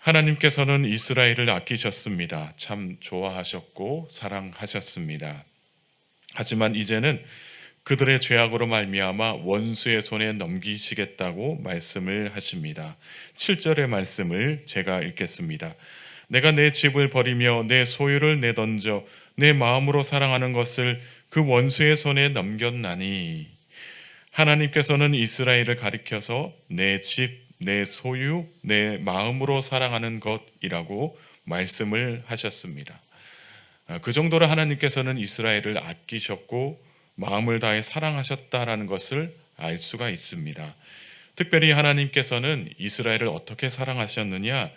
하나님께서는 이스라엘을 아끼셨습니다. 참 좋아하셨고 사랑하셨습니다. 하지만 이제는 그들의 죄악으로 말미암아 원수의 손에 넘기시겠다고 말씀을 하십니다. 7절의 말씀을 제가 읽겠습니다. 내가 내 집을 버리며 내 소유를 내던져 내 마음으로 사랑하는 것을 그 원수의 손에 넘겼나니. 하나님께서는 이스라엘을 가리켜서 내 집, 내 소유, 내 마음으로 사랑하는 것이라고 말씀을 하셨습니다. 그 정도로 하나님께서는 이스라엘을 아끼셨고 마음을 다해 사랑하셨다라는 것을 알 수가 있습니다. 특별히 하나님께서는 이스라엘을 어떻게 사랑하셨느냐?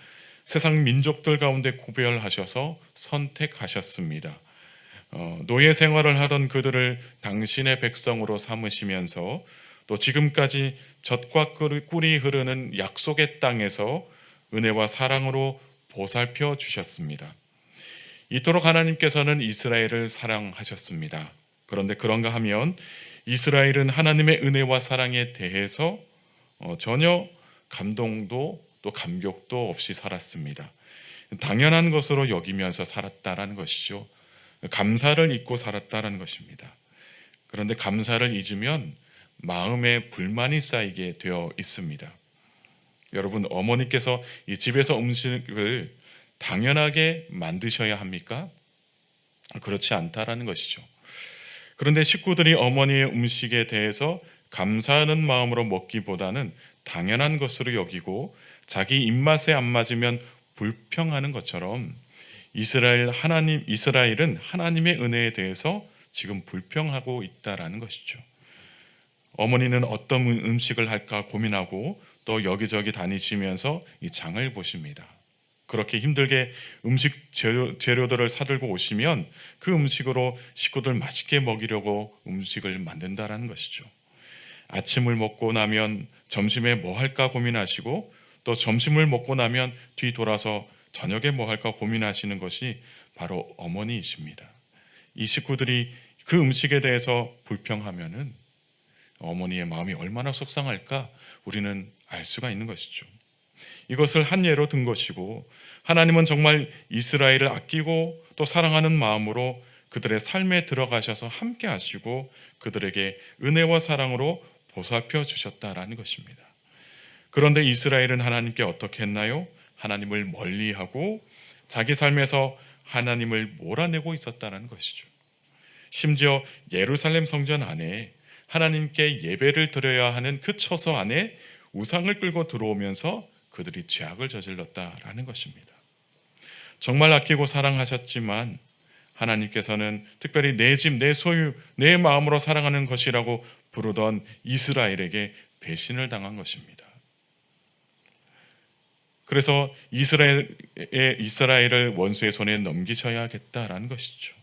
세상 민족들 가운데 구별하셔서 선택하셨습니다. 노예 생활을 하던 그들을 당신의 백성으로 삼으시면서 또 지금까지 젖과 꿀이 흐르는 약속의 땅에서 은혜와 사랑으로 보살펴 주셨습니다. 이토록 하나님께서는 이스라엘을 사랑하셨습니다. 그런데 그런가 하면 이스라엘은 하나님의 은혜와 사랑에 대해서 전혀 감동도 또 감격도 없이 살았습니다. 당연한 것으로 여기면서 살았다라는 것이죠. 감사를 잊고 살았다라는 것입니다. 그런데 감사를 잊으면 마음에 불만이 쌓이게 되어 있습니다. 여러분, 어머니께서 이 집에서 음식을 당연하게 만드셔야 합니까? 그렇지 않다라는 것이죠. 그런데 식구들이 어머니의 음식에 대해서 감사하는 마음으로 먹기보다는 당연한 것으로 여기고 자기 입맛에 안 맞으면 불평하는 것처럼 이스라엘은 하나님의 은혜에 대해서 지금 불평하고 있다라는 것이죠. 어머니는 어떤 음식을 할까 고민하고 또 여기저기 다니시면서 이 장을 보십니다. 그렇게 힘들게 음식 재료들을 사들고 오시면 그 음식으로 식구들 맛있게 먹이려고 음식을 만든다라는 것이죠. 아침을 먹고 나면 점심에 뭐 할까 고민하시고 또 점심을 먹고 나면 뒤돌아서 저녁에 뭐 할까 고민하시는 것이 바로 어머니이십니다. 이 식구들이 그 음식에 대해서 불평하면은 어머니의 마음이 얼마나 속상할까 우리는 알 수가 있는 것이죠. 이것을 한 예로 든 것이고 하나님은 정말 이스라엘을 아끼고 또 사랑하는 마음으로 그들의 삶에 들어가셔서 함께 하시고 그들에게 은혜와 사랑으로 보살펴 주셨다라는 것입니다. 그런데 이스라엘은 하나님께 어떻게 했나요? 하나님을 멀리하고 자기 삶에서 하나님을 몰아내고 있었다는 것이죠. 심지어 예루살렘 성전 안에 하나님께 예배를 드려야 하는 그 처소 안에 우상을 끌고 들어오면서 그들이 죄악을 저질렀다라는 것입니다. 정말 아끼고 사랑하셨지만 하나님께서는 특별히 내 집, 내 소유, 내 마음으로 사랑하는 것이라고 부르던 이스라엘에게 배신을 당한 것입니다. 그래서 이스라엘을 원수의 손에 넘기셔야겠다라는 것이죠.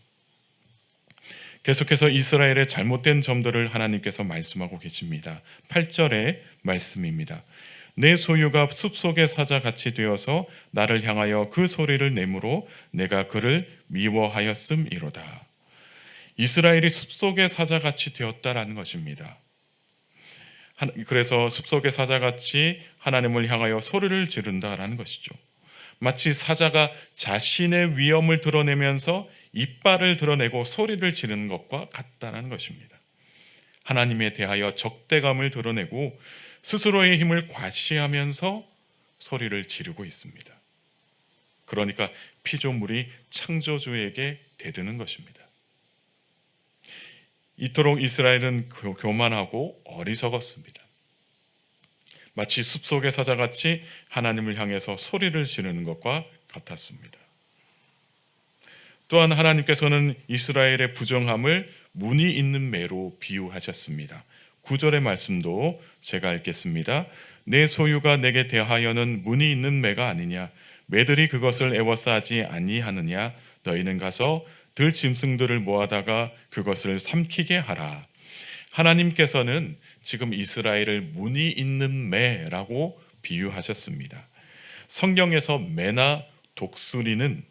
계속해서 이스라엘의 잘못된 점들을 하나님께서 말씀하고 계십니다. 8절의 말씀입니다. 내 소유가 숲속의 사자같이 되어서 나를 향하여 그 소리를 내므로 내가 그를 미워하였음이로다. 이스라엘이 숲속의 사자같이 되었다라는 것입니다. 그래서 숲속의 사자같이 하나님을 향하여 소리를 지른다라는 것이죠. 마치 사자가 자신의 위엄을 드러내면서 이빨을 드러내고 소리를 지르는 것과 같다는 것입니다. 하나님에 대하여 적대감을 드러내고 스스로의 힘을 과시하면서 소리를 지르고 있습니다. 그러니까 피조물이 창조주에게 대드는 것입니다. 이토록 이스라엘은 교만하고 어리석었습니다. 마치 숲속의 사자같이 하나님을 향해서 소리를 지르는 것과 같았습니다. 또한 하나님께서는 이스라엘의 부정함을 문이 있는 매로 비유하셨습니다. 9절의 말씀도 제가 읽겠습니다. 내 소유가 내게 대하여는 문이 있는 매가 아니냐? 매들이 그것을 애워싸지 아니하느냐? 너희는 가서 들짐승들을 모아다가 그것을 삼키게 하라. 하나님께서는 지금 이스라엘을 문이 있는 매라고 비유하셨습니다. 성경에서 매나 독수리는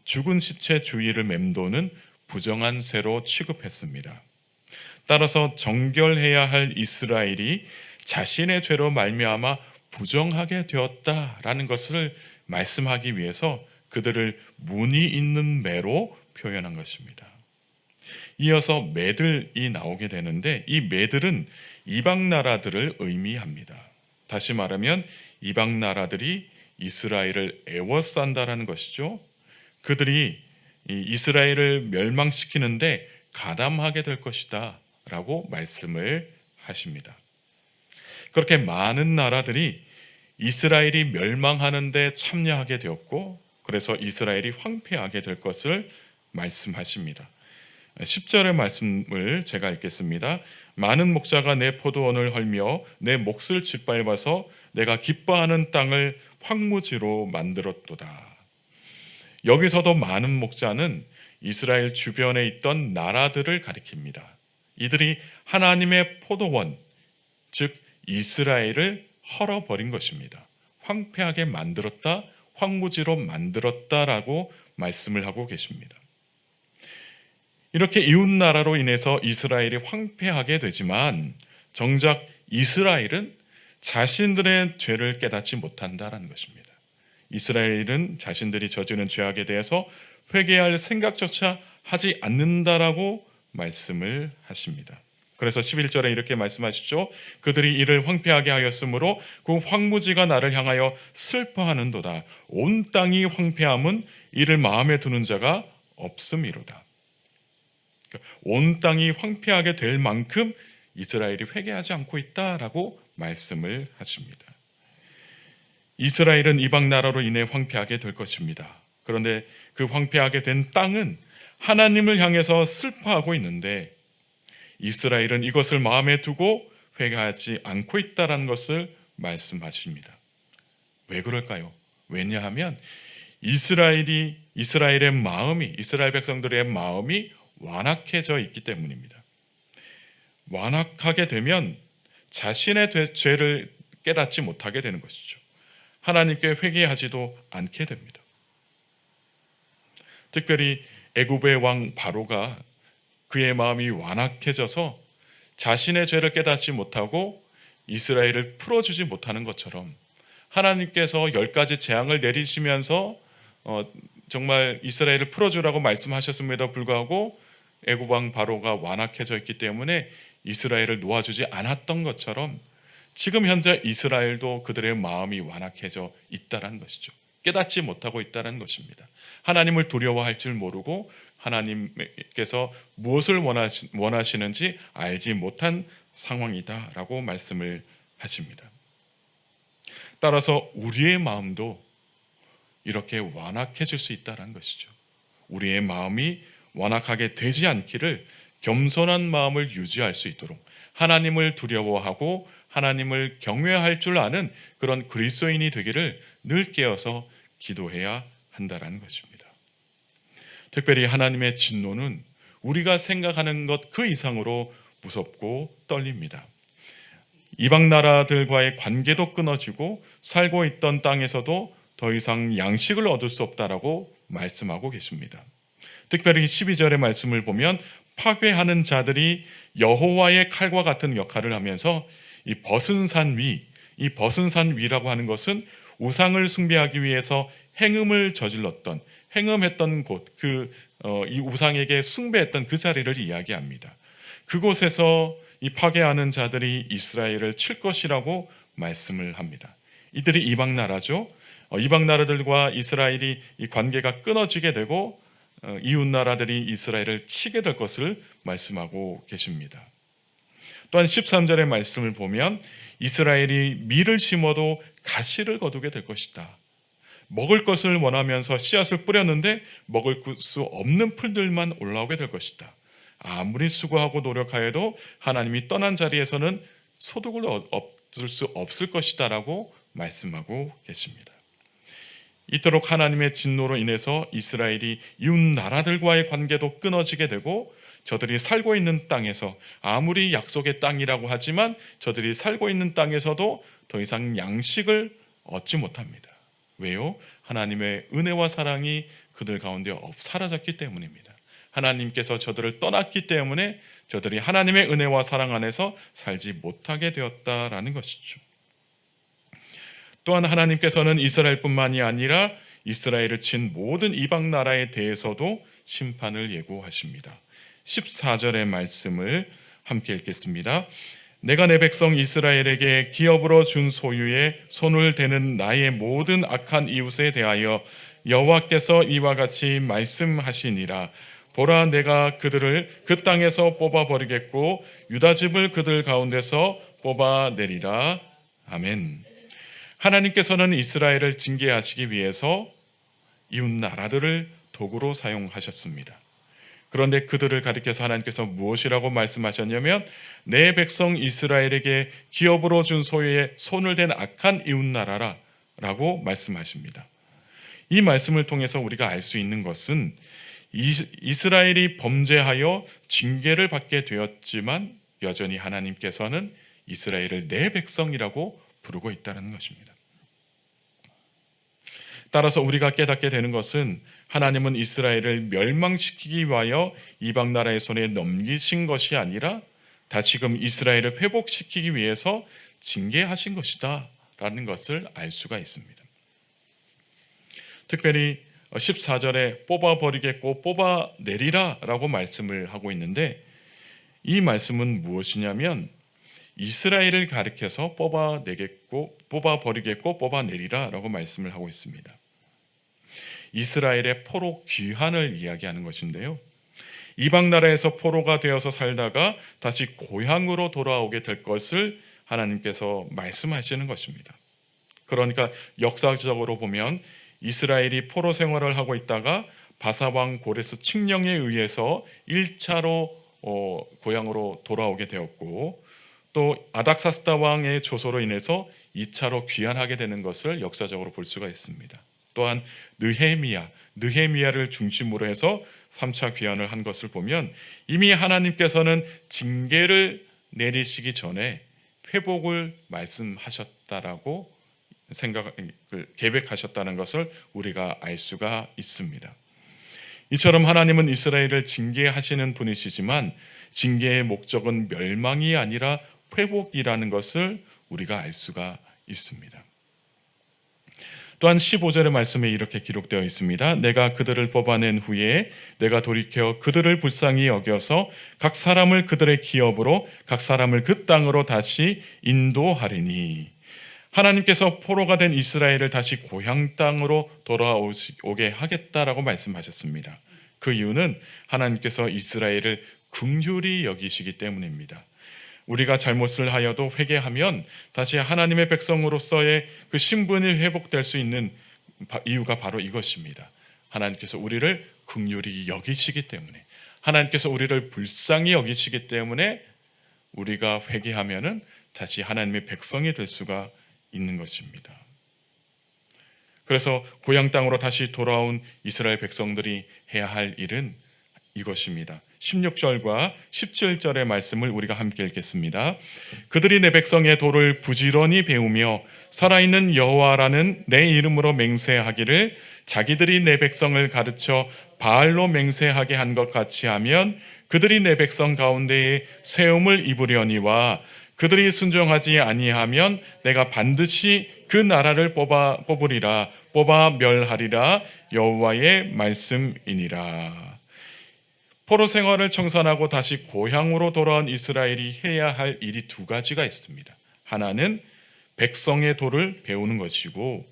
죽은 시체 주위를 맴도는 부정한 새로 취급했습니다. 따라서 정결해야 할 이스라엘이 자신의 죄로 말미암아 부정하게 되었다라는 것을 말씀하기 위해서 그들을 무늬 있는 매로 표현한 것입니다. 이어서 매들이 나오게 되는데 이 매들은 이방 나라들을 의미합니다. 다시 말하면 이방 나라들이 이스라엘을 애워싼다라는 것이죠. 그들이 이 이스라엘을 멸망시키는데 가담하게 될 것이다 라고 말씀을 하십니다. 그렇게 많은 나라들이 이스라엘이 멸망하는 데 참여하게 되었고 그래서 이스라엘이 황폐하게 될 것을 말씀하십니다. 10절의 말씀을 제가 읽겠습니다. 많은 목자가 내 포도원을 헐며 내 몫을 짓밟아서 내가 기뻐하는 땅을 황무지로 만들었도다. 여기서도 많은 목자는 이스라엘 주변에 있던 나라들을 가리킵니다. 이들이 하나님의 포도원, 즉 이스라엘을 헐어버린 것입니다. 황폐하게 만들었다, 황무지로 만들었다라고 말씀을 하고 계십니다. 이렇게 이웃 나라로 인해서 이스라엘이 황폐하게 되지만 정작 이스라엘은 자신들의 죄를 깨닫지 못한다라는 것입니다. 이스라엘은 자신들이 저지른 죄악에 대해서 회개할 생각조차 하지 않는다라고 말씀을 하십니다. 그래서 11절에 이렇게 말씀하시죠. 그들이 이를 황폐하게 하였으므로 그 황무지가 나를 향하여 슬퍼하는도다. 온 땅이 황폐함은 이를 마음에 두는 자가 없음이로다. 온 땅이 황폐하게 될 만큼 이스라엘이 회개하지 않고 있다라고 말씀을 하십니다. 이스라엘은 이방 나라로 인해 황폐하게 될 것입니다. 그런데 그 황폐하게 된 땅은 하나님을 향해서 슬퍼하고 있는데 이스라엘은 이것을 마음에 두고 회개하지 않고 있다는 것을 말씀하십니다. 왜 그럴까요? 왜냐하면 이스라엘의 마음이, 이스라엘 백성들의 마음이 완악해져 있기 때문입니다. 완악하게 되면 자신의 죄를 깨닫지 못하게 되는 것이죠. 하나님께 회개하지도 않게 됩니다. 특별히 애굽의 왕 바로가 그의 마음이 완악해져서 자신의 죄를 깨닫지 못하고 이스라엘을 풀어주지 못하는 것처럼 하나님께서 10가지 재앙을 내리시면서 정말 이스라엘을 풀어주라고 말씀하셨음에도 불구하고 애굽 왕 바로가 완악해져 있기 때문에 이스라엘을 놓아주지 않았던 것처럼 지금 현재 이스라엘도 그들의 마음이 완악해져 있다는 것이죠. 깨닫지 못하고 있다는 것입니다. 하나님을 두려워할 줄 모르고 하나님께서 무엇을 원하시는지 알지 못한 상황이다라고 말씀을 하십니다. 따라서 우리의 마음도 이렇게 완악해질 수 있다는 것이죠. 우리의 마음이 완악하게 되지 않기를 겸손한 마음을 유지할 수 있도록 하나님을 두려워하고 하나님을 경외할 줄 아는 그런 그리스도인이 되기를 늘 깨어서 기도해야 한다는 것입니다. 특별히 하나님의 진노는 우리가 생각하는 것 그 이상으로 무섭고 떨립니다. 이방 나라들과의 관계도 끊어지고 살고 있던 땅에서도 더 이상 양식을 얻을 수 없다라고 말씀하고 계십니다. 특별히 12절의 말씀을 보면 파괴하는 자들이 여호와의 칼과 같은 역할을 하면서 이 벗은 산 위라고 하는 것은 우상을 숭배하기 위해서 행음을 저질렀던, 행음했던 곳, 이 우상에게 숭배했던 그 자리를 이야기합니다. 그곳에서 이 파괴하는 자들이 이스라엘을 칠 것이라고 말씀을 합니다. 이들이 이방 나라죠. 이방 나라들과 이스라엘이 이 관계가 끊어지게 되고 이웃 나라들이 이스라엘을 치게 될 것을 말씀하고 계십니다. 또한 13절의 말씀을 보면 이스라엘이 밀을 심어도 가시를 거두게 될 것이다. 먹을 것을 원하면서 씨앗을 뿌렸는데 먹을 수 없는 풀들만 올라오게 될 것이다. 아무리 수고하고 노력하여도 하나님이 떠난 자리에서는 소득을 얻을 수 없을 것이다 라고 말씀하고 계십니다. 이토록 하나님의 진노로 인해서 이스라엘이 이웃 나라들과의 관계도 끊어지게 되고 저들이 살고 있는 땅에서 아무리 약속의 땅이라고 하지만 저들이 살고 있는 땅에서도 더 이상 양식을 얻지 못합니다. 왜요? 하나님의 은혜와 사랑이 그들 가운데 사라졌기 때문입니다. 하나님께서 저들을 떠났기 때문에 저들이 하나님의 은혜와 사랑 안에서 살지 못하게 되었다라는 것이죠. 또한 하나님께서는 이스라엘뿐만이 아니라 이스라엘을 친 모든 이방 나라에 대해서도 심판을 예고하십니다. 14절의 말씀을 함께 읽겠습니다. 내가 내 백성 이스라엘에게 기업으로 준 소유에 손을 대는 나의 모든 악한 이웃에 대하여 여호와께서 이와 같이 말씀하시니라. 보라, 내가 그들을 그 땅에서 뽑아버리겠고 유다 집을 그들 가운데서 뽑아내리라. 아멘. 하나님께서는 이스라엘을 징계하시기 위해서 이웃 나라들을 도구로 사용하셨습니다. 그런데 그들을 가리켜서 하나님께서 무엇이라고 말씀하셨냐면 내 백성 이스라엘에게 기업으로 준 소유에 손을 댄 악한 이웃 나라라 라고 말씀하십니다. 이 말씀을 통해서 우리가 알 수 있는 것은 이스라엘이 범죄하여 징계를 받게 되었지만 여전히 하나님께서는 이스라엘을 내 백성이라고 부르고 있다는 것입니다. 따라서 우리가 깨닫게 되는 것은 하나님은 이스라엘을 멸망시키기 위하여 이방 나라의 손에 넘기신 것이 아니라 다시금 이스라엘을 회복시키기 위해서 징계하신 것이다 라는 것을 알 수가 있습니다. 특별히 14절에 뽑아버리겠고 뽑아내리라 라고 말씀을 하고 있는데 이 말씀은 무엇이냐면 이스라엘을 가리켜서 뽑아버리겠고 뽑아내리라 라고 말씀을 하고 있습니다. 이스라엘의 포로 귀환을 이야기하는 것인데요. 이방 나라에서 포로가 되어서 살다가 다시 고향으로 돌아오게 될 것을 하나님께서 말씀하시는 것입니다. 그러니까 역사적으로 보면 이스라엘이 포로 생활을 하고 있다가 바사왕 고레스 칙령에 의해서 1차로 고향으로 돌아오게 되었고 또 아닥사스다 왕의 조소로 인해서 2차로 귀환하게 되는 것을 역사적으로 볼 수가 있습니다. 또한 느헤미야를 중심으로 해서 3차 귀환을 한 것을 보면 이미 하나님께서는 징계를 내리시기 전에 회복을 말씀하셨다라고 계획하셨다는 것을 우리가 알 수가 있습니다. 이처럼 하나님은 이스라엘을 징계하시는 분이시지만 징계의 목적은 멸망이 아니라 회복이라는 것을 우리가 알 수가 있습니다. 또한 15절의 말씀에 이렇게 기록되어 있습니다. 내가 그들을 뽑아낸 후에 내가 돌이켜 그들을 불쌍히 여겨서 각 사람을 그들의 기업으로 각 사람을 그 땅으로 다시 인도하리니. 하나님께서 포로가 된 이스라엘을 다시 고향 땅으로 돌아오게 하겠다라고 말씀하셨습니다. 그 이유는 하나님께서 이스라엘을 긍휼히 여기시기 때문입니다. 우리가 잘못을 하여도 회개하면 다시 하나님의 백성으로서의 그 신분이 회복될 수 있는 이유가 바로 이것입니다. 하나님께서 우리를 긍휼히 여기시기 때문에, 하나님께서 우리를 불쌍히 여기시기 때문에 우리가 회개하면은 다시 하나님의 백성이 될 수가 있는 것입니다. 그래서 고향 땅으로 다시 돌아온 이스라엘 백성들이 해야 할 일은 이것입니다. 16절과 17절의 말씀을 우리가 함께 읽겠습니다. 그들이 내 백성의 도를 부지런히 배우며 살아있는 여호와라는 내 이름으로 맹세하기를 자기들이 내 백성을 가르쳐 바알로 맹세하게 한 것 같이 하면 그들이 내 백성 가운데에 세움을 입으려니와 그들이 순종하지 아니하면 내가 반드시 그 나라를 뽑으리라 뽑아 멸하리라 여호와의 말씀이니라. 포로 생활을 청산하고 다시 고향으로 돌아온 이스라엘이 해야 할 일이 두 가지가 있습니다. 하나는 백성의 도를 배우는 것이고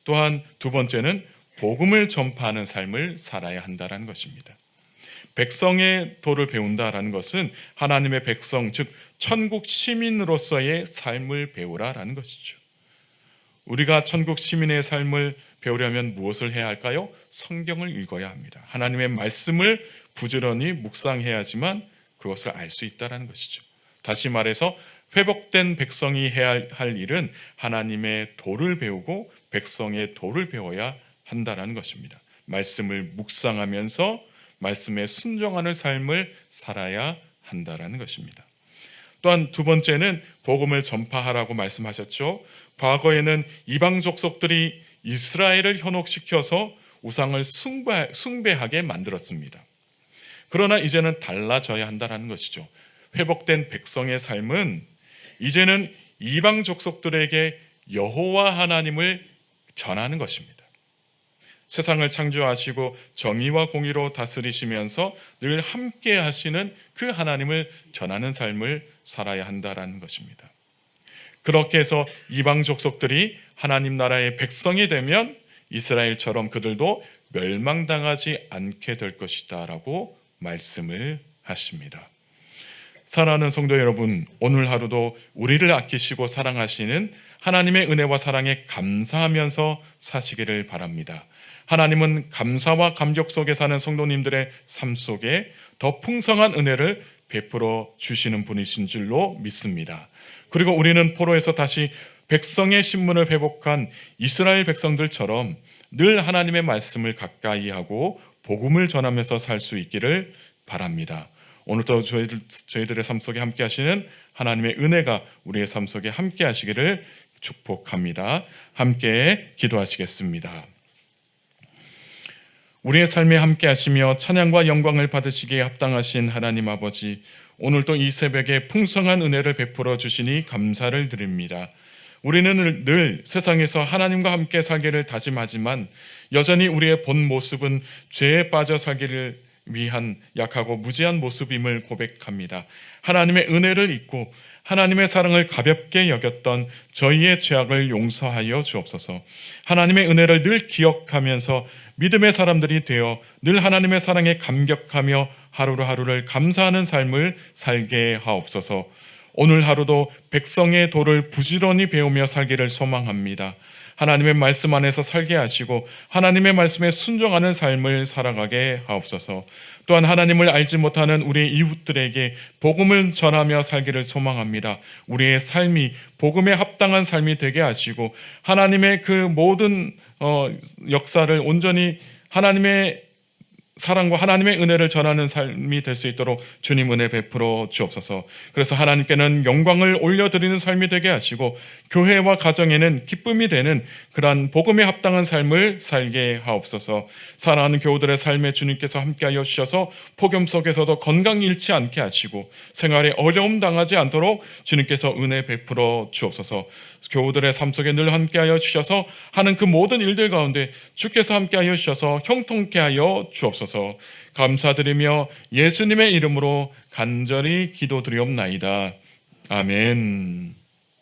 또한 두 번째는 복음을 전파하는 삶을 살아야 한다는 것입니다. 백성의 도를 배운다라는 것은 하나님의 백성, 즉 천국 시민으로서의 삶을 배우라라는 것이죠. 우리가 천국 시민의 삶을 배우려면 무엇을 해야 할까요? 성경을 읽어야 합니다. 하나님의 말씀을 부지런히 묵상해야지만 그것을 알 수 있다는 것이죠. 다시 말해서 회복된 백성이 해야 할 일은 하나님의 도를 배우고 백성의 도를 배워야 한다는 것입니다. 말씀을 묵상하면서 말씀에 순종하는 삶을 살아야 한다는 것입니다. 또한 두 번째는 복음을 전파하라고 말씀하셨죠. 과거에는 이방 족속들이 이스라엘을 현혹시켜서 우상을 숭배하게 만들었습니다. 그러나 이제는 달라져야 한다는 것이죠. 회복된 백성의 삶은 이제는 이방 족속들에게 여호와 하나님을 전하는 것입니다. 세상을 창조하시고 정의와 공의로 다스리시면서 늘 함께 하시는 그 하나님을 전하는 삶을 살아야 한다라는 것입니다. 그렇게 해서 이방 족속들이 하나님 나라의 백성이 되면 이스라엘처럼 그들도 멸망당하지 않게 될 것이다 라고 말씀을 하십니다. 사랑하는 성도 여러분, 오늘 하루도 우리를 아끼시고 사랑하시는 하나님의 은혜와 사랑에 감사하면서 사시기를 바랍니다. 하나님은 감사와 감격 속에 사는 성도님들의 삶 속에 더 풍성한 은혜를 베풀어 주시는 분이신 줄로 믿습니다. 그리고 우리는 포로에서 다시 백성의 신분을 회복한 이스라엘 백성들처럼 늘 하나님의 말씀을 가까이 하고 복음을 전하면서 살 수 있기를 바랍니다. 오늘도 저희들의 삶 속에 함께 하시는 하나님의 은혜가 우리의 삶 속에 함께 하시기를 축복합니다. 함께 기도하시겠습니다. 우리의 삶에 함께 하시며 찬양과 영광을 받으시기에 합당하신 하나님 아버지, 오늘도 이 새벽에 풍성한 은혜를 베풀어 주시니 감사를 드립니다. 우리는 늘 세상에서 하나님과 함께 살기를 다짐하지만 여전히 우리의 본 모습은 죄에 빠져 살기를 위한 약하고 무지한 모습임을 고백합니다. 하나님의 은혜를 잊고 하나님의 사랑을 가볍게 여겼던 저희의 죄악을 용서하여 주옵소서. 하나님의 은혜를 늘 기억하면서 믿음의 사람들이 되어 늘 하나님의 사랑에 감격하며 하루하루를 감사하는 삶을 살게 하옵소서. 오늘 하루도 백성의 도를 부지런히 배우며 살기를 소망합니다. 하나님의 말씀 안에서 살게 하시고 하나님의 말씀에 순종하는 삶을 살아가게 하옵소서. 또한 하나님을 알지 못하는 우리 이웃들에게 복음을 전하며 살기를 소망합니다. 우리의 삶이 복음에 합당한 삶이 되게 하시고 하나님의 그 모든 역사를 온전히 하나님의 사랑과 하나님의 은혜를 전하는 삶이 될 수 있도록 주님 은혜 베풀어 주옵소서. 그래서 하나님께는 영광을 올려드리는 삶이 되게 하시고 교회와 가정에는 기쁨이 되는 그러한 복음에 합당한 삶을 살게 하옵소서. 사랑하는 교우들의 삶에 주님께서 함께하여 주셔서 폭염 속에서도 건강 잃지 않게 하시고 생활에 어려움 당하지 않도록 주님께서 은혜 베풀어 주옵소서. 교우들의 삶 속에 늘 함께하여 주셔서 하는 그 모든 일들 가운데 주께서 함께하여 주셔서 형통케 하여 주옵소서. 감사드리며 예수님의 이름으로 간절히 기도드리옵나이다. 아멘.